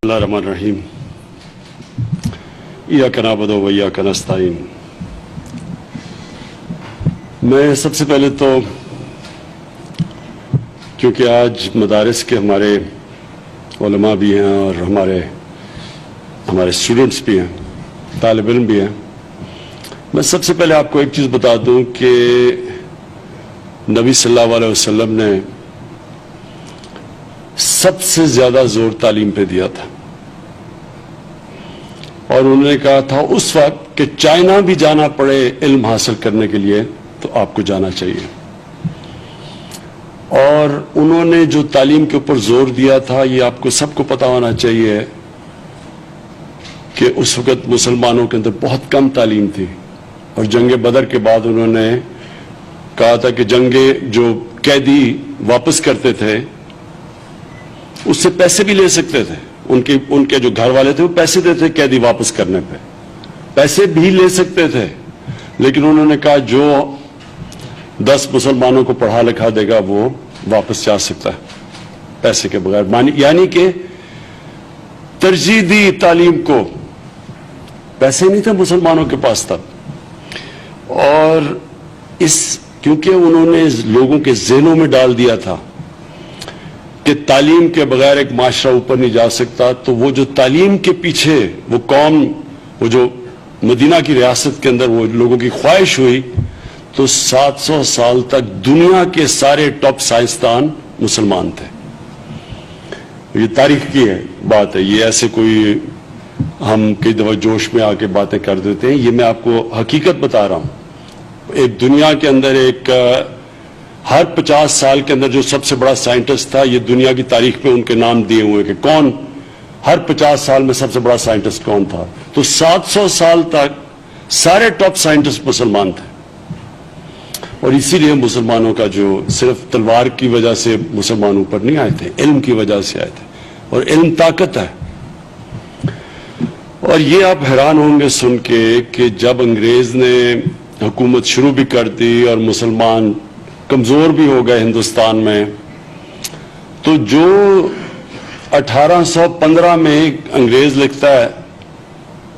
اللہ الرحمن الرحیم ایاک نعبد و ایاک نستعین۔ میں سب سے پہلے تو کیونکہ آج مدارس کے ہمارے علماء بھی ہیں اور ہمارے اسٹوڈنٹس بھی ہیں، طالب علم بھی ہیں، میں سب سے پہلے آپ کو ایک چیز بتا دوں کہ نبی صلی اللہ علیہ وسلم نے سب سے زیادہ زور تعلیم پہ دیا تھا، اور انہوں نے کہا تھا اس وقت کہ چائنا بھی جانا پڑے علم حاصل کرنے کے لیے تو آپ کو جانا چاہیے۔ اور انہوں نے جو تعلیم کے اوپر زور دیا تھا، یہ آپ کو سب کو پتا ہونا چاہیے کہ اس وقت مسلمانوں کے اندر بہت کم تعلیم تھی، اور جنگ بدر کے بعد انہوں نے کہا تھا کہ جو قیدی واپس کرتے تھے اس سے پیسے بھی لے سکتے تھے، ان کے جو گھر والے تھے وہ پیسے دیتے قیدی واپس کرنے پہ، پیسے بھی لے سکتے تھے، لیکن انہوں نے کہا جو 10 مسلمانوں کو پڑھا لکھا دے گا وہ واپس جا سکتا ہے پیسے کے بغیر، یعنی کہ ترجیح دی تعلیم کو۔ پیسے نہیں تھے مسلمانوں کے پاس تب، اور کیونکہ انہوں نے لوگوں کے ذہنوں میں ڈال دیا تھا کہ تعلیم کے بغیر ایک معاشرہ اوپر نہیں جا سکتا، تو وہ جو تعلیم کے پیچھے وہ قوم، وہ جو مدینہ کی ریاست کے اندر وہ لوگوں کی خواہش ہوئی، تو 700 سال تک دنیا کے سارے ٹاپ سائنسدان مسلمان تھے۔ یہ تاریخ کی بات ہے، یہ ایسے کوئی ہم کئی دفعہ جوش میں آ کے باتیں کر دیتے ہیں، یہ میں آپ کو حقیقت بتا رہا ہوں۔ ایک دنیا کے اندر ہر 50 سال کے اندر جو سب سے بڑا سائنٹسٹ تھا، یہ دنیا کی تاریخ میں ان کے نام دیے ہوئے کہ کون ہر 50 سال میں سب سے بڑا سائنٹسٹ کون تھا، تو 700 سال تک سارے ٹاپ سائنٹسٹ مسلمان تھے۔ اور اسی لیے مسلمانوں کا جو صرف تلوار کی وجہ سے مسلمان اوپر نہیں آئے تھے، علم کی وجہ سے آئے تھے، اور علم طاقت ہے۔ اور یہ آپ حیران ہوں گے سن کے کہ جب انگریز نے حکومت شروع بھی کر دی اور مسلمان کمزور بھی ہو گئے ہندوستان میں، تو جو 1815 میں انگریز لکھتا ہے،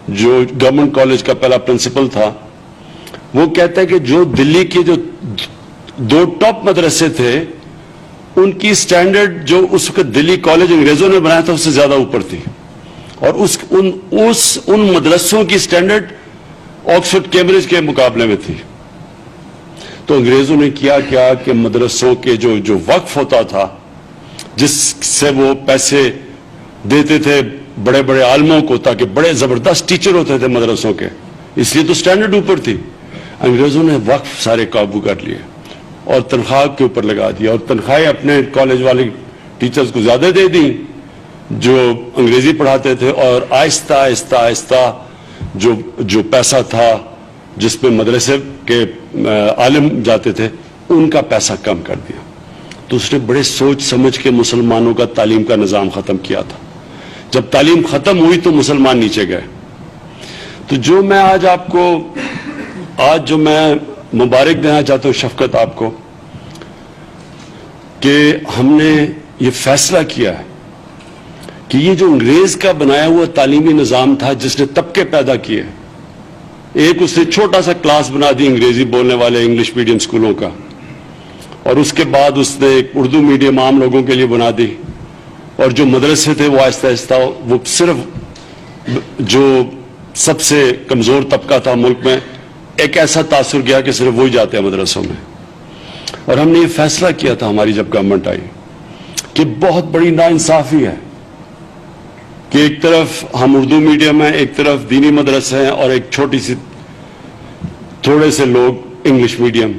جو گورنمنٹ کالج کا پہلا پرنسپل تھا، وہ کہتا ہے کہ جو دلی کے جو 2 ٹاپ مدرسے تھے ان کی سٹینڈرڈ جو اس وقت دلی کالج انگریزوں نے بنایا تھا اس سے زیادہ اوپر تھی، اور ان مدرسوں کی سٹینڈرڈ آکسفورڈ کیمبرج کے مقابلے میں تھی۔ تو انگریزوں نے کیا کہ مدرسوں کے جو وقف ہوتا تھا، جس سے وہ پیسے دیتے تھے بڑے بڑے عالموں کو تاکہ بڑے زبردست ٹیچر ہوتے تھے مدرسوں کے، اس لیے تو سٹینڈرڈ اوپر تھی، انگریزوں نے وقف سارے قابو کر لیے اور تنخواہ کے اوپر لگا دیا، اور تنخواہیں اپنے کالج والے ٹیچرز کو زیادہ دے دیں جو انگریزی پڑھاتے تھے، اور آہستہ آہستہ آہستہ جو پیسہ تھا جس پہ مدرسے کے عالم جاتے تھے ان کا پیسہ کم کر دیا۔ تو اس نے بڑے سوچ سمجھ کے مسلمانوں کا تعلیم کا نظام ختم کیا تھا۔ جب تعلیم ختم ہوئی تو مسلمان نیچے گئے۔ تو جو میں آج میں مبارک دینا چاہتا ہوں شفقت آپ کو، کہ ہم نے یہ فیصلہ کیا ہے کہ یہ جو انگریز کا بنایا ہوا تعلیمی نظام تھا جس نے طبقے پیدا کیے، ایک اس نے چھوٹا سا کلاس بنا دی انگریزی بولنے والے انگلش میڈیم سکولوں کا، اور اس کے بعد اس نے ایک اردو میڈیم عام لوگوں کے لیے بنا دی، اور جو مدرسے تھے وہ آہستہ آہستہ وہ صرف جو سب سے کمزور طبقہ تھا ملک میں، ایک ایسا تاثر گیا کہ صرف وہی جاتے ہیں مدرسوں میں۔ اور ہم نے یہ فیصلہ کیا تھا ہماری جب گورنمنٹ آئی کہ بہت بڑی ناانصافی ہے کہ ایک طرف ہم اردو میڈیم ہیں، ایک طرف دینی مدرسے ہیں، اور ایک تھوڑے سے لوگ انگلش میڈیم۔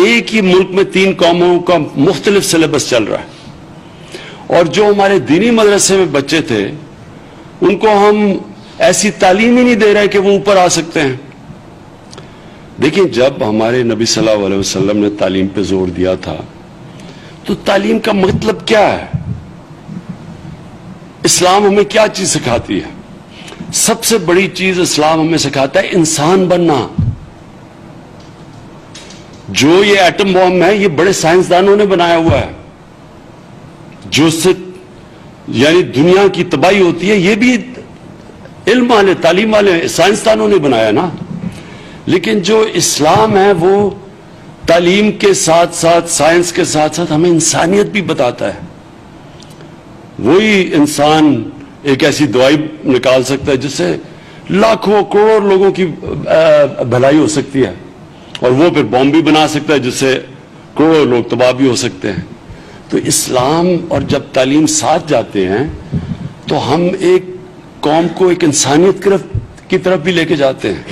ایک ہی ملک میں 3 قوموں کا مختلف سلیبس چل رہا ہے، اور جو ہمارے دینی مدرسے میں بچے تھے ان کو ہم ایسی تعلیم ہی نہیں دے رہے کہ وہ اوپر آ سکتے ہیں۔ دیکھیں، جب ہمارے نبی صلی اللہ علیہ وسلم نے تعلیم پہ زور دیا تھا تو تعلیم کا مطلب کیا ہے؟ اسلام ہمیں کیا چیز سکھاتی ہے؟ سب سے بڑی چیز اسلام ہمیں سکھاتا ہے انسان بننا۔ جو یہ ایٹم بم ہے یہ بڑے سائنسدانوں نے بنایا ہوا ہے، جو یعنی دنیا کی تباہی ہوتی ہے، یہ بھی علم والے، تعلیم والے، سائنسدانوں نے بنایا نا. لیکن جو اسلام ہے وہ تعلیم کے ساتھ ساتھ، سائنس کے ساتھ ساتھ ہمیں انسانیت بھی بتاتا ہے. وہی انسان ایک ایسی دوائی نکال سکتا ہے جس سے لاکھوں کروڑ لوگوں کی بھلائی ہو سکتی ہے، اور وہ پھر بم بھی بنا سکتا ہے جس سے کروڑوں لوگ تباہ بھی ہو سکتے ہیں. تو اسلام اور جب تعلیم ساتھ جاتے ہیں تو ہم ایک قوم کو ایک انسانیت کی طرف بھی لے کے جاتے ہیں.